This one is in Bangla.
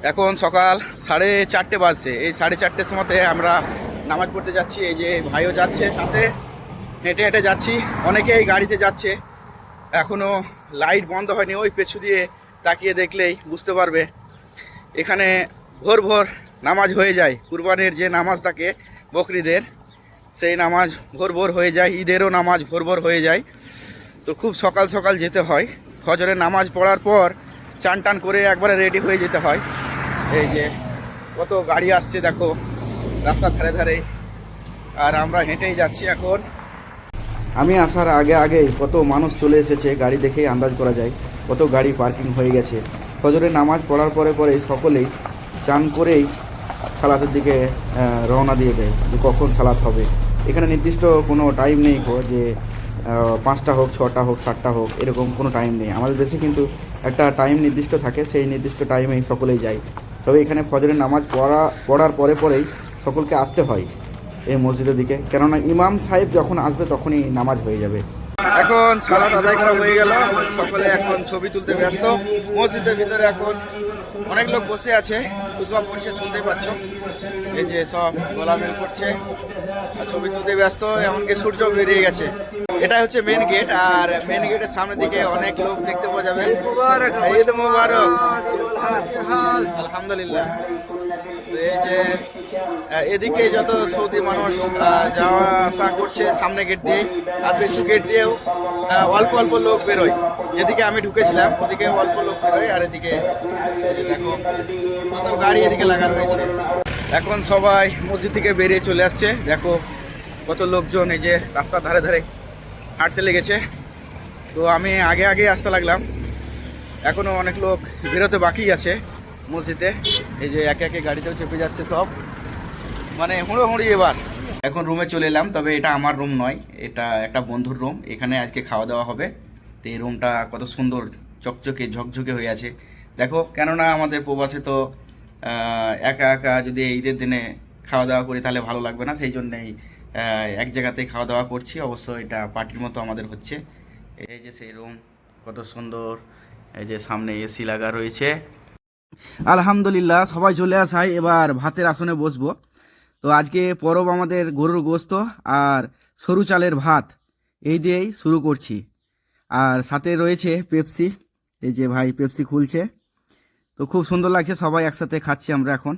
এখন সকাল 4:30 বাজছে। এই 4:30 সময়তে আমরা নামাজ পড়তে যাচ্ছি। এই যে ভাইও যাচ্ছে সাথে, হেঁটে হেঁটে যাচ্ছি। অনেকেই গাড়িতে যাচ্ছে, এখনও লাইট বন্ধ হয়নি। ওই পেছু দিয়ে তাকিয়ে দেখলেই বুঝতে পারবে। এখানে ভোর ভোর নামাজ হয়ে যায়। কুরবানির যে নামাজ থাকে বকরিদের, সেই নামাজ ভোর ভোর হয়ে যায়। ঈদেরও নামাজ ভোর ভোর হয়ে যায়। তো খুব সকাল সকাল যেতে হয়। ফজরের নামাজ পড়ার পর চান টান করে একবারে রেডি হয়ে যেতে হয়। এই যে কত গাড়ি আসছে দেখো রাস্তার ধারে ধারে, আর আমরা হেঁটেই যাচ্ছি এখন। আমি আসার আগে আগে কত মানুষ চলে এসেছে, গাড়ি দেখেই আন্দাজ করা যায় কত গাড়ি পার্কিং হয়ে গেছে। ফজরের নামাজ পড়ার পরে পরে সকলেই চান করেই সালাতের দিকে রওনা দিয়ে দেয় যে কখন সালাত হবে। এখানে নির্দিষ্ট কোনো টাইম নেই যে 5টা হোক, 6টা হোক, 7টা হোক, এরকম কোনো টাইম নেই। আমাদের দেশে কিন্তু একটা টাইম নির্দিষ্ট থাকে, সেই নির্দিষ্ট টাইমেই সকলেই যায়। তবে এখানে ফজরের নামাজ পড়ার পরে পরেই সকলকে আসতে হয় এই মসজিদের দিকে, কেননা ইমাম সাহেব যখন আসবে তখনই নামাজ হয়ে যাবে। এখন সালাত আদায় করা হয়ে গেল, সকলে এখন ছবি তুলতে ব্যস্ত। মসজিদের ভিতরে এখন অনেক লোক বসে আছে, খুতবা পড়ছে, শুনতে পাচ্ছ। এই যে সব গোলামেল করছে আর ছবি তুলতে ব্যস্ত, এমনকি সূর্য বেরিয়ে গেছে। এটা হচ্ছে মেন গেট, আর মেন গেটের সামনের দিকে অনেক লোক দেখতে পাওয়া যাবে। ঈদ মোবারক। আলহামদুলিল্লাহ। তো এই যে এদিকে যত সৌদি মানুষ যাওয়া আসা করছে সামনে গেট দিয়ে, আর পেছু গেট দিয়েও অল্প অল্প লোক বেরোয়। যেদিকে আমি ঢুকেছিলাম ওদিকে অল্প লোক বেরোয়, আর এদিকে দেখো কত গাড়ি এদিকে লাগা রয়েছে। এখন সবাই মসজিদ থেকে বেরিয়ে চলে আসছে। দেখো কত লোকজন এই যে রাস্তার ধারে ধারে হাঁটতে লেগেছে। তো আমি আগে আগে আসতে লাগলাম, এখনও অনেক লোক বেরোতে বাকি আছে মসজিদে। এই যে একে একে গাড়িতেও চেপে যাচ্ছে সব, মানে হুড়োহুড়ি। এবার এখন রুমে চলে এলাম, তবে এটা আমার রুম নয়, এটা একটা বন্ধুর রুম। এখানে আজকে খাওয়া দাওয়া হবে। তো এই রুমটা কত সুন্দর চকচকে ঝকঝকে হয়ে আছে দেখো। কেননা আমাদের প্রবাসে তো একা একা যদি ঈদের দিনে খাওয়া দাওয়া করি তাহলে ভালো লাগবে না, সেই জন্যেই এক জায়গাতেই খাওয়া দাওয়া করছি। অবশ্য এটা পার্টির মতো আমাদের হচ্ছে। এই যে সেই রুম কত সুন্দর, এই যে সামনে এসি লাগা রয়েছে। আলহামদুলিল্লাহ, সবাই চলে আসায় এবার ভাতের আসনে বসবো। তো আজকে পরব আমাদের গরুর গোস্ত আর সরু চালের ভাত, এই দিয়েই শুরু করছি। আর সাথে রয়েছে পেপসি, এই যে ভাই পেপসি খুলছে। তো খুব সুন্দর লাগছে, সবাই একসাথে খাচ্ছি আমরা এখন।